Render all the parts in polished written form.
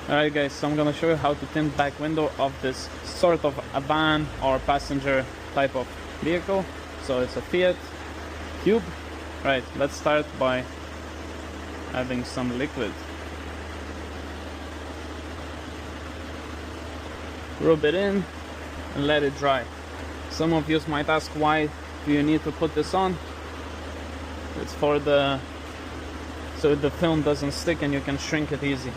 Alright guys, so I'm gonna show you how to tint back window of this sort of a van or passenger type of vehicle. So it's a Fiat Cube. Right, let's start by adding some liquid. Rub it in and let it dry. Some of you might ask, why do you need to put this on? It's for so the film doesn't stick and you can shrink it easy.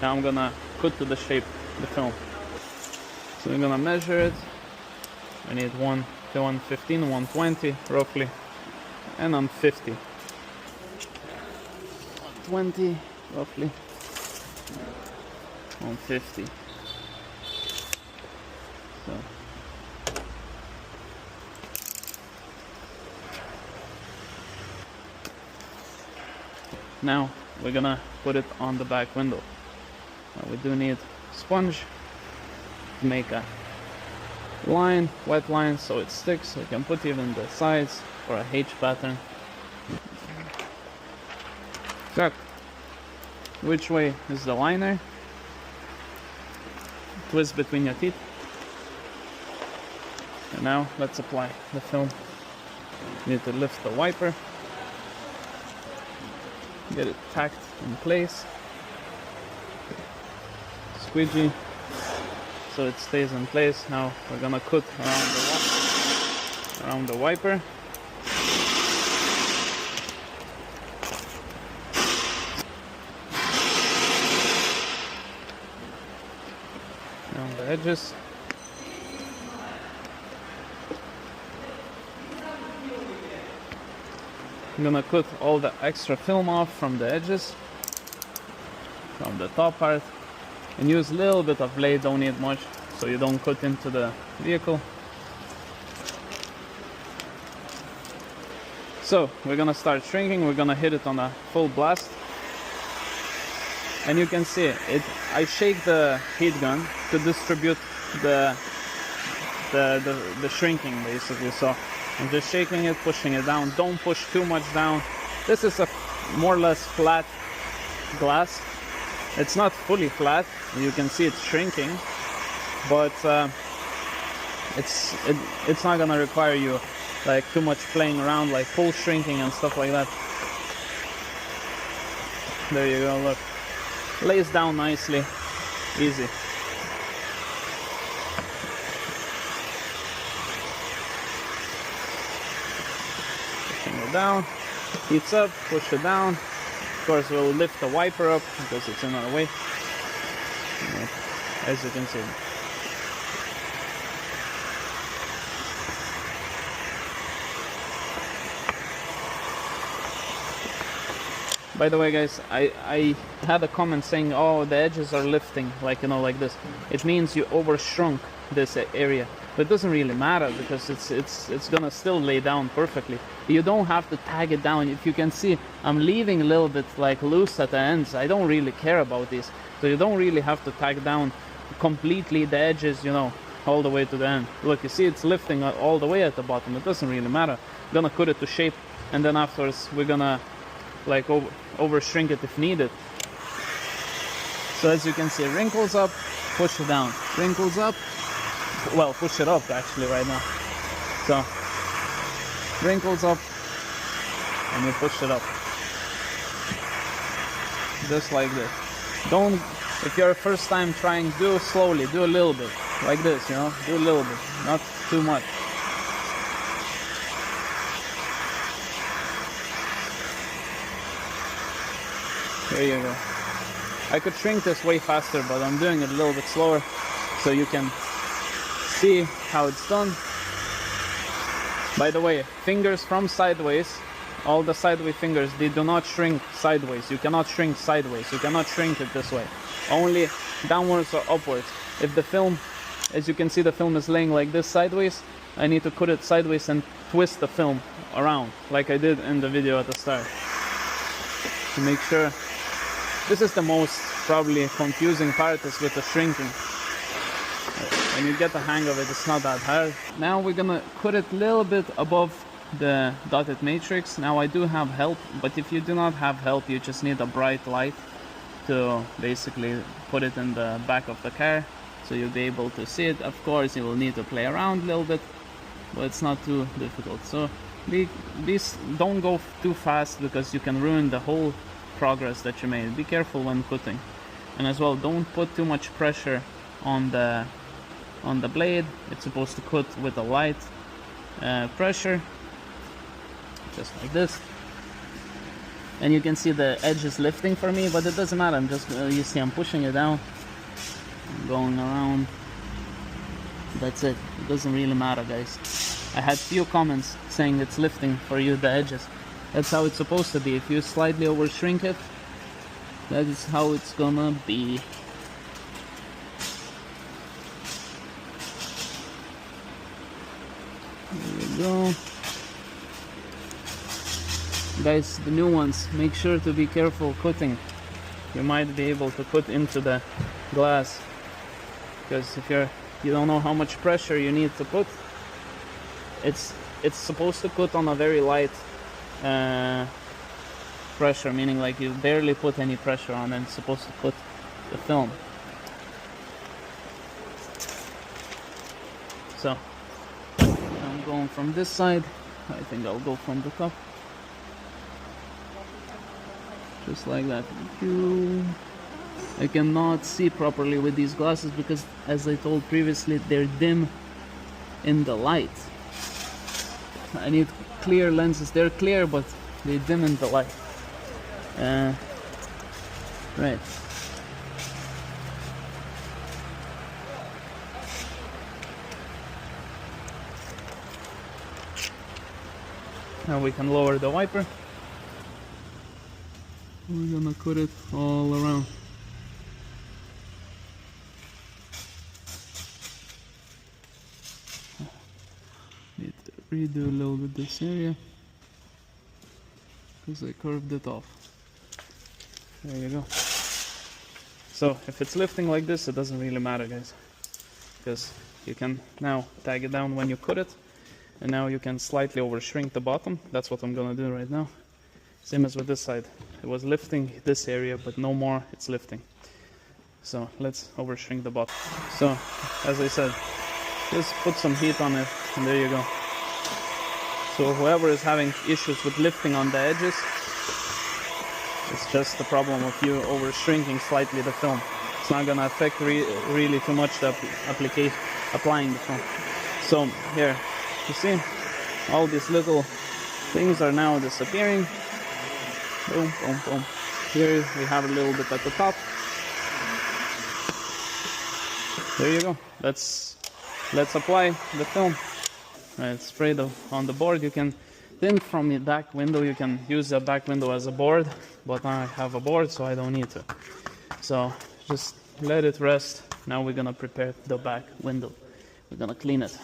Now I'm gonna cut to the shape the film. So we're gonna measure it. I need 115, 120 roughly, and I'm 50. 120 roughly, 150. So now we're gonna put it on the back window. Now we do need sponge to make a line, wet line, so it sticks. So you can put even the sides for a H pattern. Check which way is the liner. Twist between your teeth. And now let's apply the film. You need to lift the wiper, get it tacked in place, squeegee so it stays in place. Now we're gonna cut around the wiper. Around the edges. I'm gonna cut all the extra film off from the edges, from the top part, and use a little bit of blade, don't need much, so you don't cut into the vehicle. So we're gonna start shrinking. We're gonna hit it on a full blast, and you can see it. I shake the heat gun to distribute the shrinking basically. So I'm just shaking it, pushing it down. Don't push too much down. This is a more or less flat glass. It's not fully flat. You can see it's shrinking, but it's not gonna require you like too much playing around, like full shrinking and stuff like that. There you go. Look, lays down nicely, easy. Down, heats up, push it down. Of course, we'll lift the wiper up because it's in our way, as you can see. By the way, guys, I had a comment saying, oh, the edges are lifting, like, you know, like this. It means you over shrunk this area. But it doesn't really matter because it's gonna still lay down perfectly. You don't have to tag it down. If you can see, I'm leaving a little bit like loose at the ends. I don't really care about this. So you don't really have to tag down completely the edges, you know, all the way to the end. Look, you see it's lifting all the way at the bottom. It doesn't really matter. I'm gonna cut it to shape, and then afterwards we're gonna like over shrink it if needed. So as you can see, wrinkles up, push it down, wrinkles up. Well, push it up actually right now. So wrinkles up and you push it up just like this. Don't, if you're first time trying, do slowly, do a little bit like this, you know, do a little bit, not too much. There you go. I could shrink this way faster, but I'm doing it a little bit slower so you can see how it's done. By the way, fingers from sideways, all the sideways fingers, they do not shrink sideways. You cannot shrink sideways. You cannot shrink it this way. Only downwards or upwards. If the film, as you can see, the film is laying like this sideways, I need to cut it sideways and twist the film around, like I did in the video at the start. To make sure. This is the most probably confusing part, is with the shrinking. When you get the hang of it, it's not that hard. Now we're gonna cut it a little bit above the dotted matrix. Now I do have help, but if you do not have help, you just need a bright light to basically put it in the back of the car, so you'll be able to see it. Of course, you will need to play around a little bit, but it's not too difficult. So don't go too fast, because you can ruin the whole progress that you made. Be careful when cutting, and as well, don't put too much pressure on the blade. It's supposed to cut with a light pressure, just like this. And you can see the edge is lifting for me, but it doesn't matter. I'm just you see I'm pushing it down, I'm going around. That's it. It doesn't really matter, guys. I had few comments saying it's lifting for you, the edges. That's how it's supposed to be. If you slightly over shrink it, that is how it's gonna be. There we go. Guys, the new ones, make sure to be careful cutting. You might be able to cut into the glass, because if you don't know how much pressure you need to put, it's supposed to cut on a very light pressure, meaning like you barely put any pressure on, and it's supposed to put the film. So I'm going from this side. I think I'll go from the top, just like that. I cannot see properly with these glasses because, as I told previously, they're dim in the light. I need clear lenses. They're clear, but they dim in the light. Right. Now we can lower the wiper. We're gonna cut it all around. Need to redo a little bit this area, because I curved it off. There you go. So if it's lifting like this, it doesn't really matter, guys, because you can now tag it down when you cut it, and now you can slightly over shrink the bottom. That's what I'm gonna do right now. Same as with this side. It was lifting this area, but no more it's lifting. So let's over shrink the bottom. So as I said, just put some heat on it, and there you go. So whoever is having issues with lifting on the edges, it's just the problem of you over shrinking slightly the film. It's not gonna affect really too much the applying the film. So here, you see, all these little things are now disappearing. Boom, boom, boom. Here we have a little bit at the top. There you go. Let's apply the film. Right, spray on the board. You can tint from the back window. You can use the back window as a board, but I have a board, so I don't need to. So just let it rest. Now we're gonna prepare the back window. We're gonna clean it.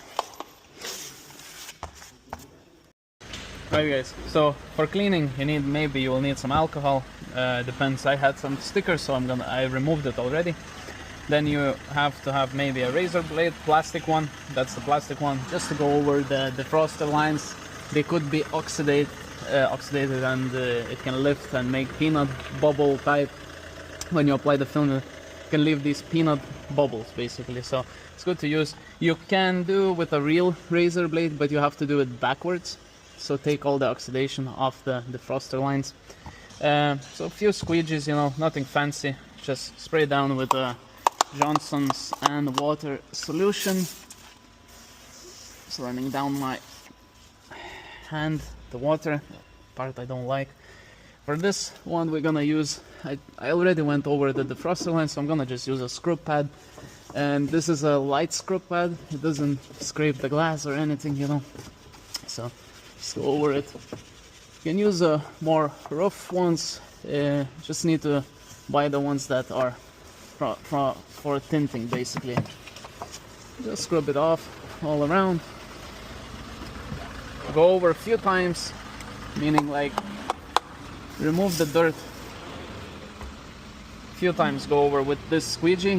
Right, guys, so for cleaning you will need some alcohol. Depends. I had some stickers, so I removed it already. Then you have to have maybe a razor blade, plastic one. That's the plastic one, just to go over the defroster lines. They could be oxidated, and it can lift and make peanut bubble type. When you apply the film, you can leave these peanut bubbles basically. So it's good to use. You can do with a real razor blade, but you have to do it backwards. So take all the oxidation off the defroster lines. So a few squeegees, nothing fancy. Just spray down with Johnson's and water solution. It's running down my hand, the water part I don't like. For this one we're gonna use, I already went over the defroster line, so I'm gonna just use a scrub pad. And this is a light scrub pad. It doesn't scrape the glass or anything, So just go over it. You can use more rough ones. Just need to buy the ones that are for tinting basically. Just scrub it off all around. Go over a few times, meaning like remove the dirt. A few times go over with this squeegee,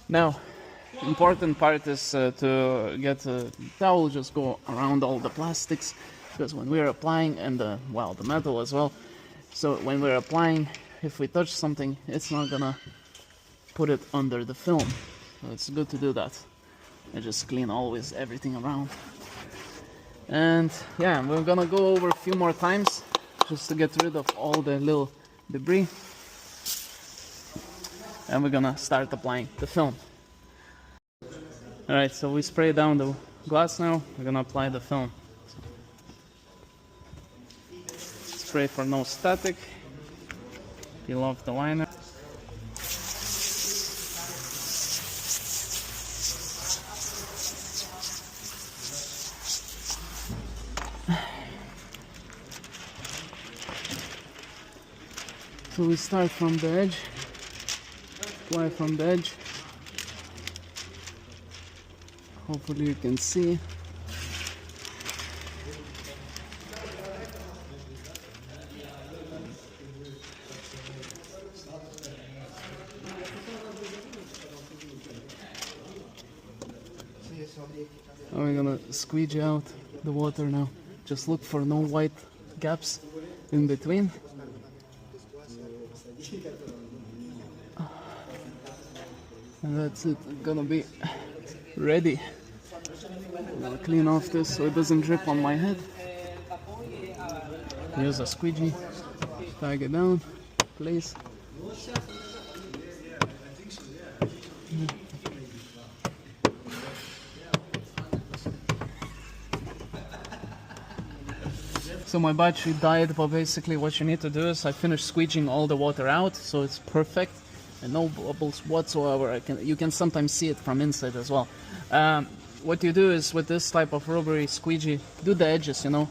Now, important part is to get a towel, just go around all the plastics, because when we're applying, and the metal as well, so when we're applying, if we touch something, it's not gonna put it under the film. So it's good to do that. I just clean always everything around. And yeah, we're gonna go over a few more times just to get rid of all the little debris. And we're gonna start applying the film. Alright, so we spray down the glass now. We're gonna apply the film. Spray for no static. Peel off the liner. So we start from the edge, apply from the edge. Hopefully you can see. And we're gonna squeegee out the water now. Just look for no white gaps in between. And that's it, it's gonna be ready. I'm gonna clean off this so it doesn't drip on my head. Use a squeegee, tag it down, place. So my battery died, but basically what you need to do is I finished squeegeeing all the water out, so it's perfect and no bubbles whatsoever. You can sometimes see it from inside as well. What you do is with this type of rubbery squeegee, do the edges, you know,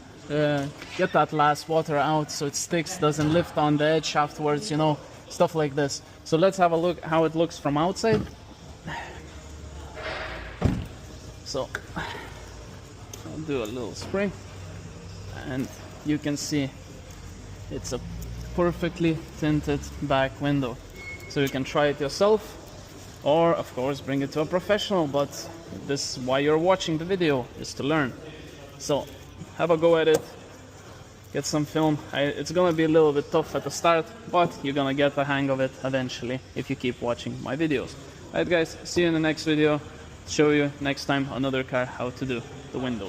get that last water out so it sticks, doesn't lift on the edge afterwards, you know, stuff like this. So let's have a look how it looks from outside. So I'll do a little spray and you can see it's a perfectly tinted back window. So you can try it yourself, or of course bring it to a professional, but this is why you're watching the video, is to learn. So have a go at it, get some film. It's gonna be a little bit tough at the start, but you're gonna get the hang of it eventually if you keep watching my videos. Alright guys, see you in the next video. Show you next time another car how to do the windows.